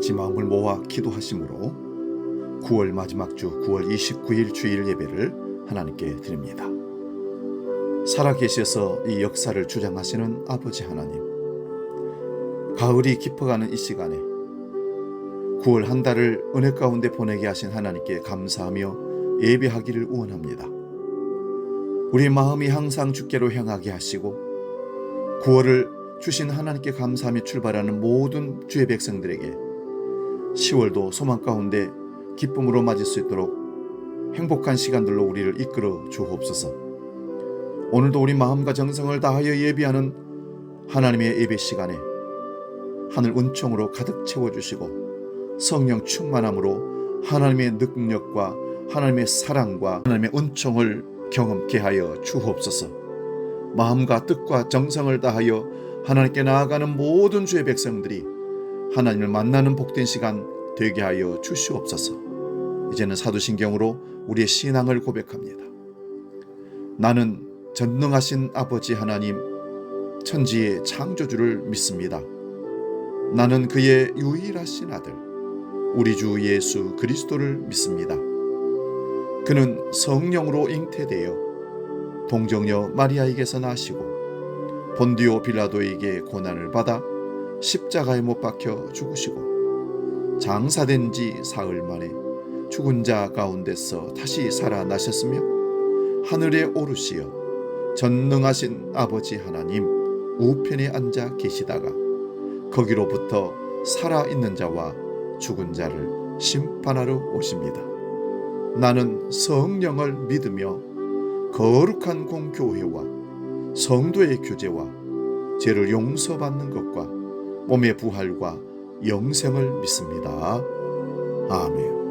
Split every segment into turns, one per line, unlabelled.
같이 마음을 모아 기도하심으로 9월 마지막 주 9월 29일 주일 예배를 하나님께 드립니다. 살아계셔서 이 역사를 주장하시는 아버지 하나님, 가을이 깊어가는 이 시간에 9월 한 달을 은혜 가운데 보내게 하신 하나님께 감사하며 예배하기를 원합니다. 우리 마음이 항상 주께로 향하게 하시고 9월을 주신 하나님께 감사하며 출발하는 모든 주의 백성들에게 10월도 소망 가운데 기쁨으로 맞을 수 있도록 행복한 시간들로 우리를 이끌어 주옵소서. 오늘도 우리 마음과 정성을 다하여 예배하는 하나님의 예배 시간에 하늘 은총으로 가득 채워주시고 성령 충만함으로 하나님의 능력과 하나님의 사랑과 하나님의 은총을 경험케 하여 주옵소서. 마음과 뜻과 정성을 다하여 하나님께 나아가는 모든 주의 백성들이 하나님을 만나는 복된 시간 되게 하여 주시옵소서. 이제는 사도신경으로 우리의 신앙을 고백합니다. 나는 전능하신 아버지 하나님, 천지의 창조주를 믿습니다. 나는 그의 유일하신 아들, 우리 주 예수 그리스도를 믿습니다. 그는 성령으로 잉태되어 동정녀 마리아에게서 나시고 본디오 빌라도에게 고난을 받아 십자가에 못 박혀 죽으시고 장사된 지 사흘 만에 죽은 자 가운데서 다시 살아나셨으며 하늘에 오르시어 전능하신 아버지 하나님 우편에 앉아 계시다가 거기로부터 살아있는 자와 죽은 자를 심판하러 오십니다. 나는 성령을 믿으며 거룩한 공교회와 성도의 교제와 죄를 용서받는 것과 몸의 부활과 영생을 믿습니다. 아멘.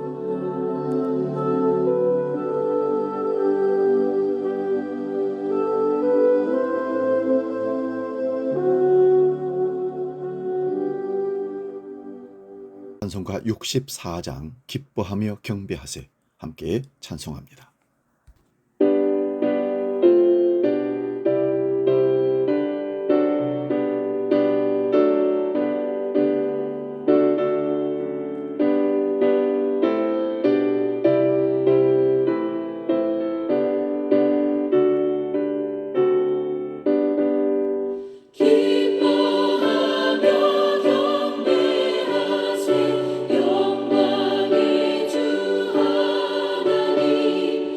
찬송가 64장 기뻐하며 경배하세, 함께 찬송합니다.
영광의 주 하나님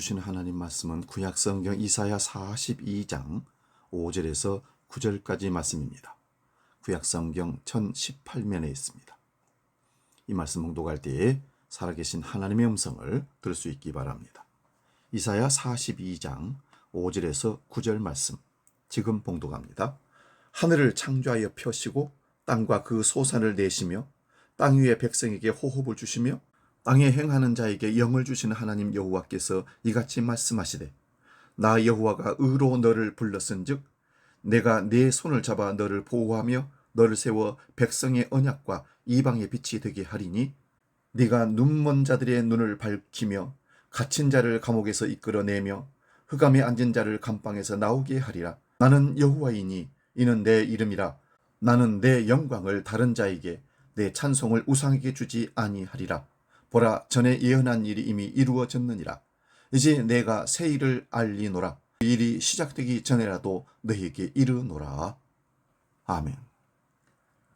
주신 하나님 말씀은 구약성경 이사야 42장 5절에서 9절까지 말씀입니다. 구약성경 1018면에 있습니다. 이 말씀 봉독할 때에 살아계신 하나님의 음성을 들을 수 있기 바랍니다. 이사야 42장 5절에서 9절 말씀 지금 봉독합니다. 하늘을 창조하여 펴시고 땅과 그 소산을 내시며 땅 위의 백성에게 호흡을 주시며 땅에 행하는 자에게 영을 주시는 하나님 여호와께서 이같이 말씀하시되 나 여호와가 의로 너를 불렀은즉 내가 네 손을 잡아 너를 보호하며 너를 세워 백성의 언약과 이방의 빛이 되게 하리니 네가 눈먼 자들의 눈을 밝히며 갇힌 자를 감옥에서 이끌어내며 흑암에 앉은 자를 감방에서 나오게 하리라. 나는 여호와이니 이는 내 이름이라. 나는 내 영광을 다른 자에게 내 찬송을 우상에게 주지 아니하리라. 보라, 전에 예언한 일이 이미 이루어졌느니라. 이제 내가 새 일을 알리노라. 이 일이 시작되기 전에라도 너희에게 이르노라. 아멘.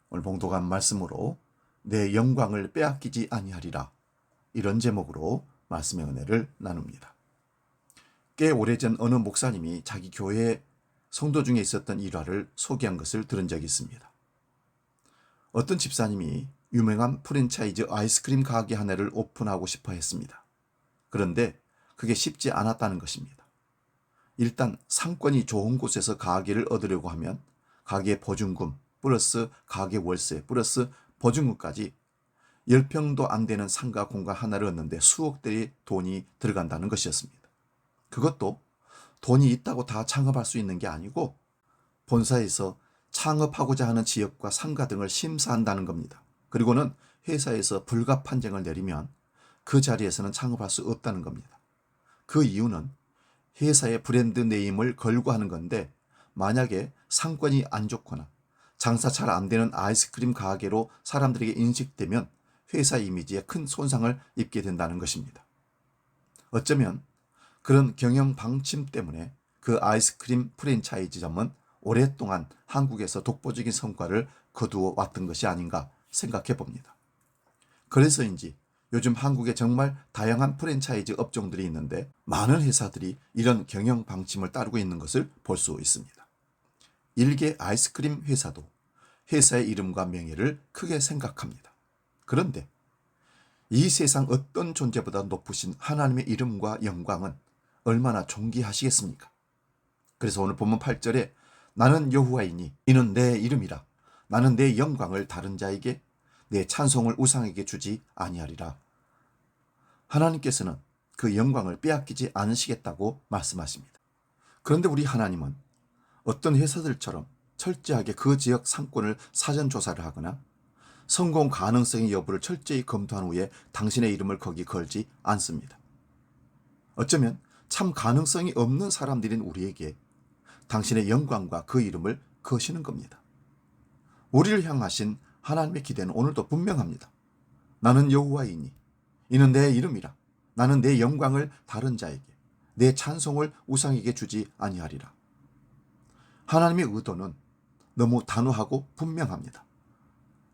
오늘 봉독한 말씀으로 내 영광을 빼앗기지 아니하리라, 이런 제목으로 말씀의 은혜를 나눕니다. 꽤 오래전 어느 목사님이 자기 교회 성도 중에 있었던 일화를 소개한 것을 들은 적이 있습니다. 어떤 집사님이 유명한 프랜차이즈 아이스크림 가게 하나를 오픈하고 싶어 했습니다. 그런데 그게 쉽지 않았다는 것입니다. 일단 상권이 좋은 곳에서 가게를 얻으려고 하면 가게 보증금 플러스 가게 월세 플러스 보증금까지 10평도 안 되는 상가 공간 하나를 얻는데 수억대의 돈이 들어간다는 것이었습니다. 그것도 돈이 있다고 다 창업할 수 있는 게 아니고 본사에서 창업하고자 하는 지역과 상가 등을 심사한다는 겁니다. 그리고는 회사에서 불가 판정을 내리면 그 자리에서는 창업할 수 없다는 겁니다. 그 이유는 회사의 브랜드 네임을 걸고 하는 건데, 만약에 상권이 안 좋거나 장사 잘 안 되는 아이스크림 가게로 사람들에게 인식되면 회사 이미지에 큰 손상을 입게 된다는 것입니다. 어쩌면 그런 경영 방침 때문에 그 아이스크림 프랜차이즈점은 오랫동안 한국에서 독보적인 성과를 거두어 왔던 것이 아닌가 생각해 봅니다. 그래서인지 요즘 한국에 정말 다양한 프랜차이즈 업종들이 있는데 많은 회사들이 이런 경영 방침을 따르고 있는 것을 볼 수 있습니다. 일개 아이스크림 회사도 회사의 이름과 명예를 크게 생각합니다. 그런데 이 세상 어떤 존재보다 높으신 하나님의 이름과 영광은 얼마나 존귀하시겠습니까? 그래서 오늘 본문 8절에 나는 여호와이니 이는 내 이름이라. 나는 내 영광을 다른 자에게 내 찬송을 우상에게 주지 아니하리라. 하나님께서는 그 영광을 빼앗기지 않으시겠다고 말씀하십니다. 그런데 우리 하나님은 어떤 회사들처럼 철저하게 그 지역 상권을 사전 조사를 하거나 성공 가능성의 여부를 철저히 검토한 후에 당신의 이름을 거기 걸지 않습니다. 어쩌면 참 가능성이 없는 사람들인 우리에게 당신의 영광과 그 이름을 거시는 겁니다. 우리를 향하신 하나님의 기대는 오늘도 분명합니다. 나는 여호와이니 이는 내 이름이라. 나는 내 영광을 다른 자에게 내 찬송을 우상에게 주지 아니하리라. 하나님의 의도는 너무 단호하고 분명합니다.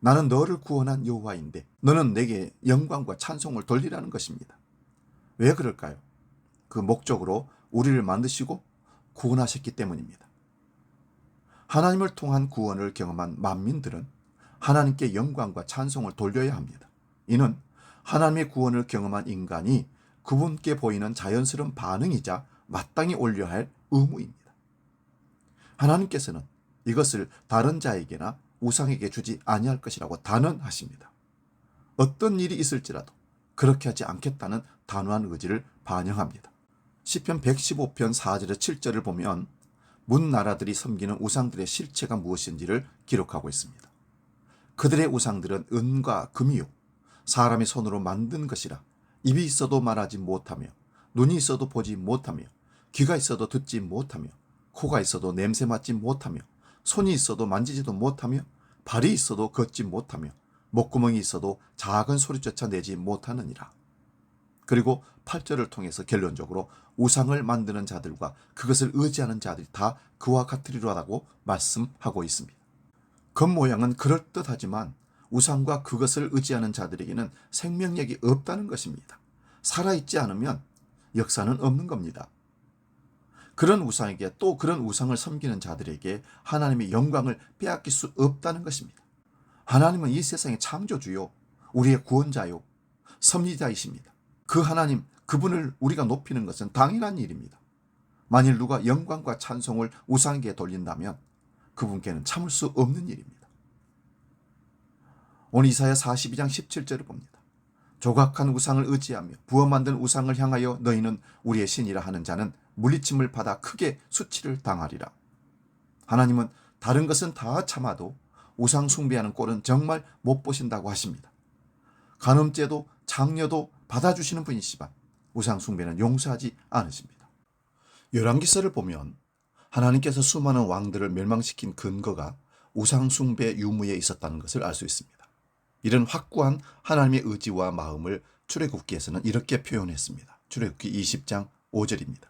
나는 너를 구원한 여호와인데 너는 내게 영광과 찬송을 돌리라는 것입니다. 왜 그럴까요? 그 목적으로 우리를 만드시고 구원하셨기 때문입니다. 하나님을 통한 구원을 경험한 만민들은 하나님께 영광과 찬송을 돌려야 합니다. 이는 하나님의 구원을 경험한 인간이 그분께 보이는 자연스러운 반응이자 마땅히 올려야 할 의무입니다. 하나님께서는 이것을 다른 자에게나 우상에게 주지 아니할 것이라고 단언하십니다. 어떤 일이 있을지라도 그렇게 하지 않겠다는 단호한 의지를 반영합니다. 시편 115편 4절에 7절을 보면 문 나라들이 섬기는 우상들의 실체가 무엇인지를 기록하고 있습니다. 그들의 우상들은 은과 금이요 사람의 손으로 만든 것이라 입이 있어도 말하지 못하며 눈이 있어도 보지 못하며 귀가 있어도 듣지 못하며 코가 있어도 냄새 맡지 못하며 손이 있어도 만지지도 못하며 발이 있어도 걷지 못하며 목구멍이 있어도 작은 소리조차 내지 못하느니라. 그리고 8절을 통해서 결론적으로 우상을 만드는 자들과 그것을 의지하는 자들이 다 그와 같으리라고 말씀하고 있습니다. 겉모양은 그럴듯하지만 우상과 그것을 의지하는 자들에게는 생명력이 없다는 것입니다. 살아있지 않으면 역사는 없는 겁니다. 그런 우상에게 또 그런 우상을 섬기는 자들에게 하나님의 영광을 빼앗길 수 없다는 것입니다. 하나님은 이 세상의 창조주요, 우리의 구원자요, 섭리자이십니다. 그 하나님, 그분을 우리가 높이는 것은 당연한 일입니다. 만일 누가 영광과 찬송을 우상에게 돌린다면 그분께는 참을 수 없는 일입니다. 오늘 이사야 42장 17절을 봅니다. 조각한 우상을 의지하며 부어 만든 우상을 향하여 너희는 우리의 신이라 하는 자는 물리침을 받아 크게 수치를 당하리라. 하나님은 다른 것은 다 참아도 우상 숭배하는 꼴은 정말 못 보신다고 하십니다. 간음죄도 장려도 받아주시는 분이시지만 우상 숭배는 용서하지 않으십니다. 열왕기서를 보면 하나님께서 수많은 왕들을 멸망시킨 근거가 우상 숭배 유무에 있었다는 것을 알 수 있습니다. 이런 확고한 하나님의 의지와 마음을 출애굽기에서는 이렇게 표현했습니다. 출애굽기 20장 5절입니다.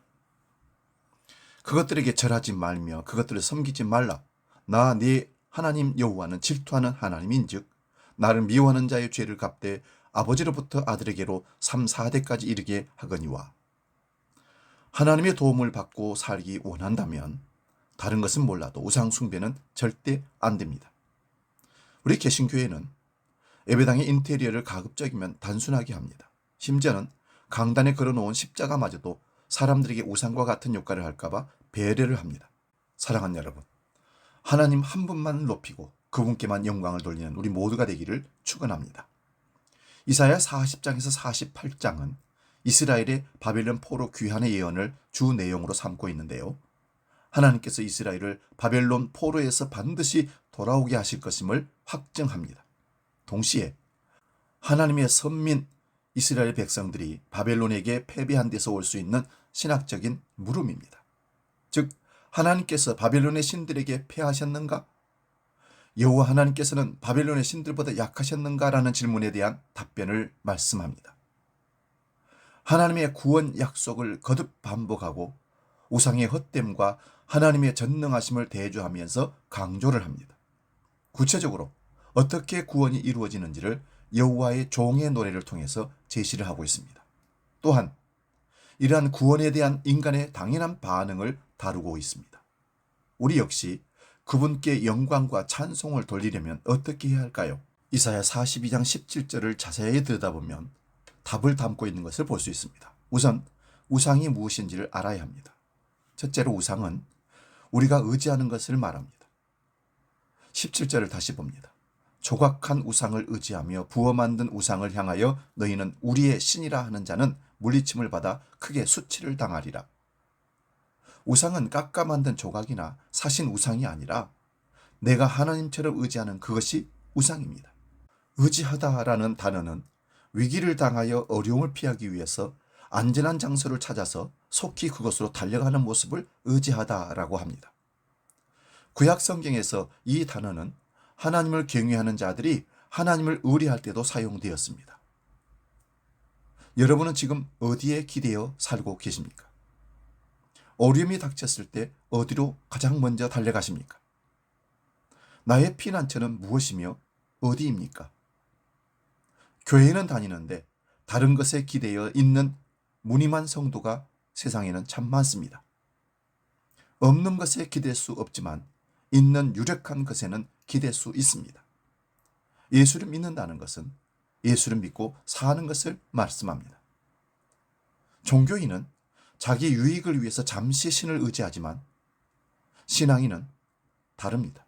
그것들에게 절하지 말며 그것들을 섬기지 말라. 나 네 하나님 여호와는 질투하는 하나님인즉 나를 미워하는 자의 죄를 갚되 아버지로부터 아들에게로 3, 4대까지 이르게 하거니와. 하나님의 도움을 받고 살기 원한다면 다른 것은 몰라도 우상 숭배는 절대 안 됩니다. 우리 개신교회는 예배당의 인테리어를 가급적이면 단순하게 합니다. 심지어는 강단에 걸어놓은 십자가마저도 사람들에게 우상과 같은 역할을 할까봐 배려를 합니다. 사랑하는 여러분, 하나님 한 분만 높이고 그분께만 영광을 돌리는 우리 모두가 되기를 축원합니다. 이사야 40장에서 48장은 이스라엘의 바벨론 포로 귀환의 예언을 주 내용으로 삼고 있는데요. 하나님께서 이스라엘을 바벨론 포로에서 반드시 돌아오게 하실 것임을 확증합니다. 동시에 하나님의 선민 이스라엘 백성들이 바벨론에게 패배한 데서 올 수 있는 신학적인 물음입니다. 즉 하나님께서 바벨론의 신들에게 패하셨는가? 여호와 하나님께서는 바벨론의 신들보다 약하셨는가라는 질문에 대한 답변을 말씀합니다. 하나님의 구원 약속을 거듭 반복하고 우상의 헛됨과 하나님의 전능하심을 대조하면서 강조를 합니다. 구체적으로 어떻게 구원이 이루어지는지를 여호와의 종의 노래를 통해서 제시를 하고 있습니다. 또한 이러한 구원에 대한 인간의 당연한 반응을 다루고 있습니다. 우리 역시 그분께 영광과 찬송을 돌리려면 어떻게 해야 할까요? 이사야 42장 17절을 자세히 들여다보면 답을 담고 있는 것을 볼 수 있습니다. 우선 우상이 무엇인지를 알아야 합니다. 첫째로 우상은 우리가 의지하는 것을 말합니다. 17절을 다시 봅니다. 조각한 우상을 의지하며 부어 만든 우상을 향하여 너희는 우리의 신이라 하는 자는 물리침을 받아 크게 수치를 당하리라. 우상은 깎아 만든 조각이나 사신 우상이 아니라 내가 하나님처럼 의지하는 그것이 우상입니다. 의지하다라는 단어는 위기를 당하여 어려움을 피하기 위해서 안전한 장소를 찾아서 속히 그것으로 달려가는 모습을 의지하다라고 합니다. 구약 성경에서 이 단어는 하나님을 경외하는 자들이 하나님을 의뢰할 때도 사용되었습니다. 여러분은 지금 어디에 기대어 살고 계십니까? 어려움이 닥쳤을 때 어디로 가장 먼저 달려가십니까? 나의 피난처는 무엇이며 어디입니까? 교회는 다니는데 다른 것에 기대어 있는 무늬만 성도가 세상에는 참 많습니다. 없는 것에 기댈 수 없지만 있는 유력한 것에는 기댈 수 있습니다. 예수를 믿는다는 것은 예수를 믿고 사는 것을 말씀합니다. 종교인은 자기 유익을 위해서 잠시 신을 의지하지만 신앙인은 다릅니다.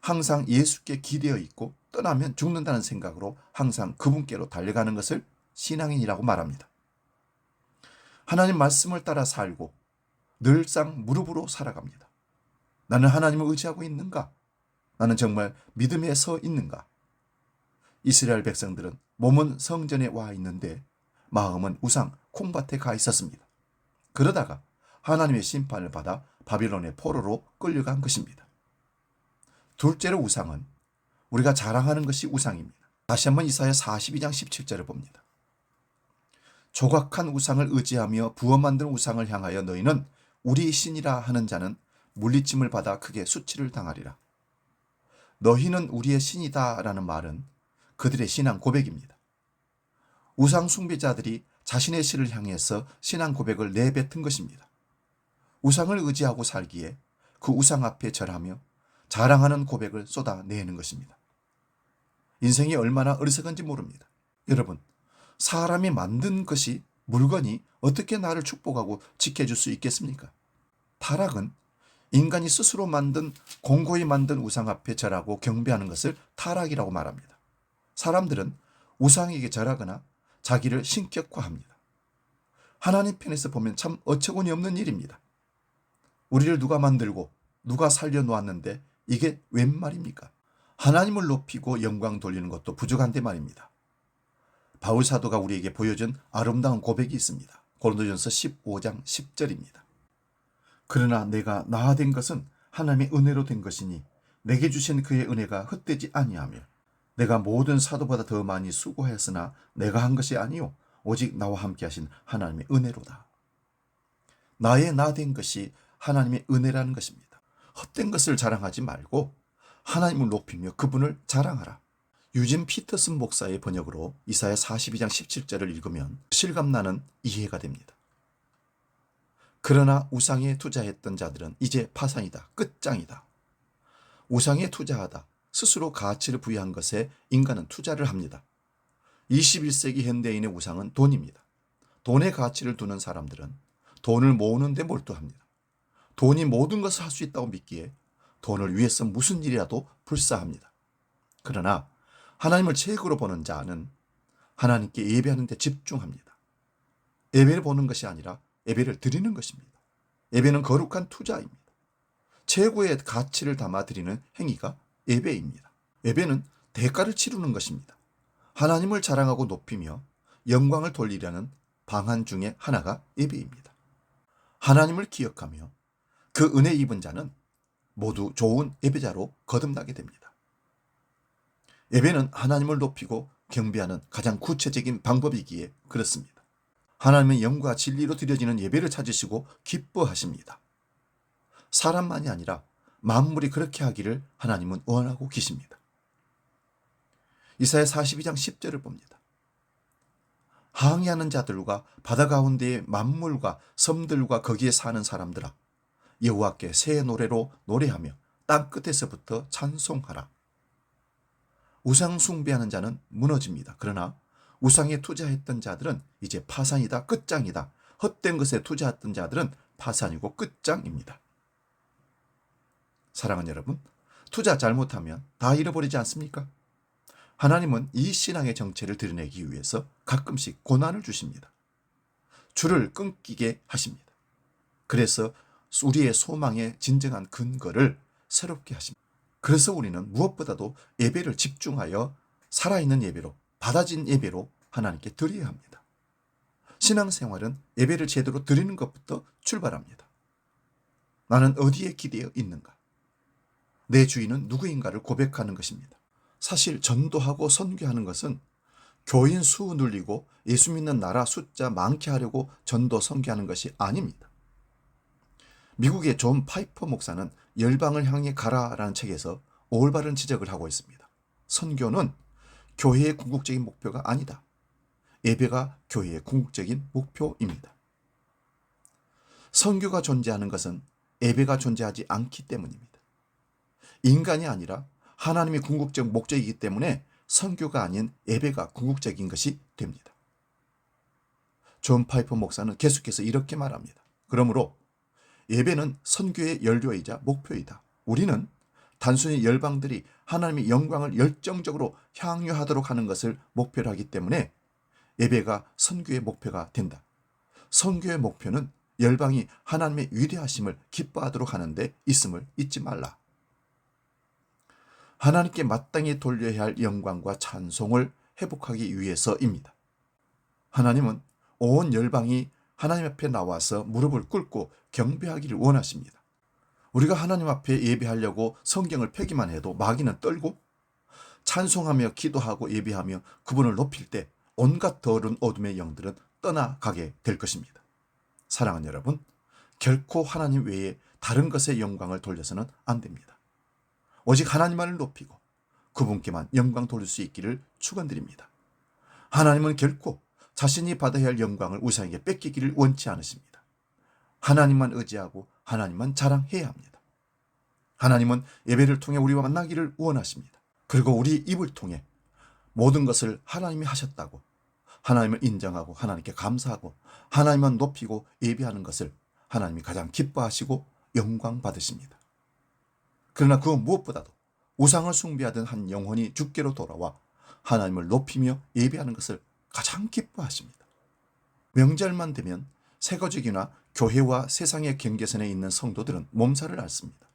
항상 예수께 기대어 있고 떠나면 죽는다는 생각으로 항상 그분께로 달려가는 것을 신앙인이라고 말합니다. 하나님 말씀을 따라 살고 늘상 무릎으로 살아갑니다. 나는 하나님을 의지하고 있는가? 나는 정말 믿음에 서 있는가? 이스라엘 백성들은 몸은 성전에 와 있는데 마음은 우상 콩밭에 가 있었습니다. 그러다가 하나님의 심판을 받아 바빌론의 포로로 끌려간 것입니다. 둘째로 우상은 우리가 자랑하는 것이 우상입니다. 다시 한번 이사야 42장 17절을 봅니다. 조각한 우상을 의지하며 부어 만든 우상을 향하여 너희는 우리 신이라 하는 자는 물리침을 받아 크게 수치를 당하리라. 너희는 우리의 신이다 라는 말은 그들의 신앙 고백입니다. 우상 숭배자들이 자신의 신을 향해서 신앙 고백을 내뱉은 것입니다. 우상을 의지하고 살기에 그 우상 앞에 절하며 자랑하는 고백을 쏟아내는 것입니다. 인생이 얼마나 어리석은지 모릅니다. 여러분, 사람이 만든 것이, 물건이 어떻게 나를 축복하고 지켜줄 수 있겠습니까? 타락은 인간이 스스로 공고히 만든 우상 앞에 절하고 경배하는 것을 타락이라고 말합니다. 사람들은 우상에게 절하거나 자기를 신격화합니다. 하나님 편에서 보면 참 어처구니 없는 일입니다. 우리를 누가 만들고 누가 살려놓았는데 이게 웬 말입니까? 하나님을 높이고 영광 돌리는 것도 부족한데 말입니다. 바울 사도가 우리에게 보여준 아름다운 고백이 있습니다. 고린도전서 15장 10절입니다. 그러나 내가 나아된 것은 하나님의 은혜로 된 것이니 내게 주신 그의 은혜가 헛되지 아니하며 내가 모든 사도보다 더 많이 수고하였으나 내가 한 것이 아니요 오직 나와 함께 하신 하나님의 은혜로다. 나의 나된 것이 하나님의 은혜라는 것입니다. 헛된 것을 자랑하지 말고 하나님을 높이며 그분을 자랑하라. 유진 피터슨 목사의 번역으로 이사야 42장 17절을 읽으면 실감나는 이해가 됩니다. 그러나 우상에 투자했던 자들은 이제 파산이다. 끝장이다. 우상에 투자하다. 스스로 가치를 부여한 것에 인간은 투자를 합니다. 21세기 현대인의 우상은 돈입니다. 돈에 가치를 두는 사람들은 돈을 모으는 데 몰두합니다. 돈이 모든 것을 할 수 있다고 믿기에 돈을 위해서 무슨 일이라도 불사합니다. 그러나 하나님을 최고로 보는 자는 하나님께 예배하는 데 집중합니다. 예배를 보는 것이 아니라 예배를 드리는 것입니다. 예배는 거룩한 투자입니다. 최고의 가치를 담아 드리는 행위가 예배입니다. 예배는 대가를 치르는 것입니다. 하나님을 자랑하고 높이며 영광을 돌리려는 방안 중에 하나가 예배입니다. 하나님을 기억하며 그 은혜 입은 자는 모두 좋은 예배자로 거듭나게 됩니다. 예배는 하나님을 높이고 경배하는 가장 구체적인 방법이기에 그렇습니다. 하나님은 영과 진리로 드려지는 예배를 찾으시고 기뻐하십니다. 사람만이 아니라 만물이 그렇게 하기를 하나님은 원하고 계십니다. 이사야 42장 10절을 봅니다. 항해하는 자들과 바다 가운데의 만물과 섬들과 거기에 사는 사람들아, 여호와께 새 노래로 노래하며 땅 끝에서부터 찬송하라. 우상 숭배하는 자는 무너집니다. 그러나 우상에 투자했던 자들은 이제 파산이다, 끝장이다. 헛된 것에 투자했던 자들은 파산이고 끝장입니다. 사랑하는 여러분, 투자 잘못하면 다 잃어버리지 않습니까? 하나님은 이 신앙의 정체를 드러내기 위해서 가끔씩 고난을 주십니다. 줄을 끊기게 하십니다. 그래서 우리의 소망의 진정한 근거를 새롭게 하십니다. 그래서 우리는 무엇보다도 예배를 집중하여 살아있는 예배로, 받아진 예배로 하나님께 드려야 합니다. 신앙생활은 예배를 제대로 드리는 것부터 출발합니다. 나는 어디에 기대어 있는가? 내 주인은 누구인가를 고백하는 것입니다. 사실 전도하고 선교하는 것은 교인 수 늘리고 예수 믿는 나라 숫자 많게 하려고 전도 선교하는 것이 아닙니다. 미국의 존 파이퍼 목사는 열방을 향해 가라라는 책에서 올바른 지적을 하고 있습니다. 선교는 교회의 궁극적인 목표가 아니다. 예배가 교회의 궁극적인 목표입니다. 선교가 존재하는 것은 예배가 존재하지 않기 때문입니다. 인간이 아니라 하나님이 궁극적 목적이기 때문에 선교가 아닌 예배가 궁극적인 것이 됩니다. 존 파이퍼 목사는 계속해서 이렇게 말합니다. 그러므로 예배는 선교의 연료이자 목표이다. 우리는 단순히 열방들이 하나님의 영광을 열정적으로 향유하도록 하는 것을 목표로 하기 때문에 예배가 선교의 목표가 된다. 선교의 목표는 열방이 하나님의 위대하심을 기뻐하도록 하는 데 있음을 잊지 말라. 하나님께 마땅히 돌려야 할 영광과 찬송을 회복하기 위해서입니다. 하나님은 온 열방이 하나님 앞에 나와서 무릎을 꿇고 경배하기를 원하십니다. 우리가 하나님 앞에 예배하려고 성경을 펴기만 해도 마귀는 떨고 찬송하며 기도하고 예배하며 그분을 높일 때 온갖 더러운 어둠의 영들은 떠나가게 될 것입니다. 사랑하는 여러분, 결코 하나님 외에 다른 것에 영광을 돌려서는 안 됩니다. 오직 하나님만을 높이고 그분께만 영광 돌릴 수 있기를 축원드립니다. 하나님은 결코 자신이 받아야 할 영광을 우상에게 뺏기기를 원치 않으십니다. 하나님만 의지하고 하나님만 자랑해야 합니다. 하나님은 예배를 통해 우리와 만나기를 원하십니다. 그리고 우리 입을 통해 모든 것을 하나님이 하셨다고 하나님을 인정하고 하나님께 감사하고 하나님만 높이고 예배하는 것을 하나님이 가장 기뻐하시고 영광 받으십니다. 그러나 그 무엇보다도 우상을 숭배하던 한 영혼이 주께로 돌아와 하나님을 높이며 예배하는 것을 가장 기뻐하십니다. 명절만 되면 새거지기나 교회와 세상의 경계선에 있는 성도들은 몸살을 앓습니다.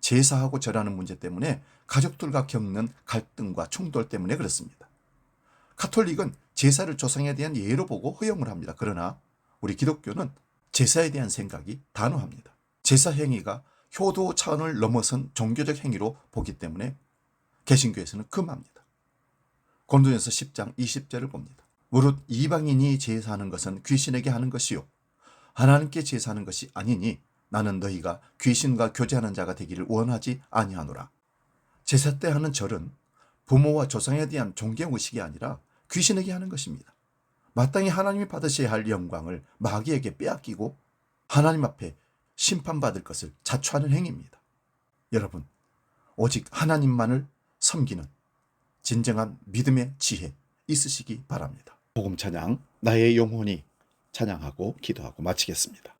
제사하고 절하는 문제 때문에 가족들과 겪는 갈등과 충돌 때문에 그렇습니다. 가톨릭은 제사를 조상에 대한 예로 보고 허용을 합니다. 그러나 우리 기독교는 제사에 대한 생각이 단호합니다. 제사 행위가 효도 차원을 넘어선 종교적 행위로 보기 때문에 개신교에서는 금합니다. 고린도전서 10장 20절을 봅니다. 무릇 이방인이 제사하는 것은 귀신에게 하는 것이요 하나님께 제사하는 것이 아니니 나는 너희가 귀신과 교제하는 자가 되기를 원하지 아니하노라. 제사 때 하는 절은 부모와 조상에 대한 존경의식이 아니라 귀신에게 하는 것입니다. 마땅히 하나님이 받으셔야 할 영광을 마귀에게 빼앗기고 하나님 앞에 심판받을 것을 자초하는 행위입니다. 여러분, 오직 하나님만을 섬기는 진정한 믿음의 지혜 있으시기 바랍니다. 복음 찬양, 나의 영혼이 찬양하고 기도하고 마치겠습니다.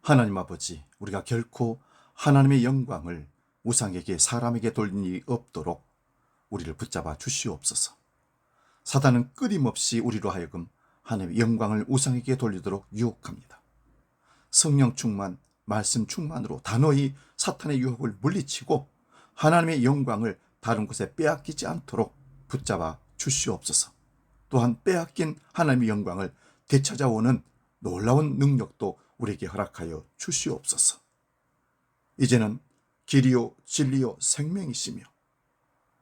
하나님 아버지, 우리가 결코 하나님의 영광을 우상에게 사람에게 돌린 일이 없도록 우리를 붙잡아 주시옵소서. 사단은 끊임없이 우리로 하여금 하나님의 영광을 우상에게 돌리도록 유혹합니다. 성령 충만, 말씀 충만으로 단호히 사탄의 유혹을 물리치고 하나님의 영광을 다른 곳에 빼앗기지 않도록 붙잡아 주시옵소서. 또한 빼앗긴 하나님의 영광을 되찾아오는 놀라운 능력도 우리에게 허락하여 주시옵소서. 이제는 길이요 진리요 생명이시며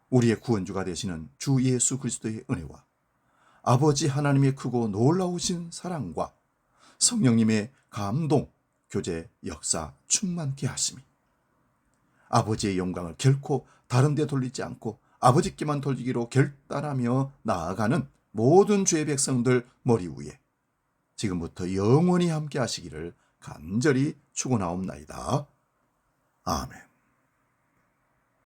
우리의 구원주가 되시는 주 예수 그리스도의 은혜와 아버지 하나님의 크고 놀라우신 사랑과 성령님의 감동, 교제, 역사 충만케 하심이 아버지의 영광을 결코 다른 데 돌리지 않고 아버지께만 돌리기로 결단하며 나아가는 모든 주의 백성들 머리 위에 지금부터 영원히 함께 하시기를 간절히 축원하옵나이다. 아멘.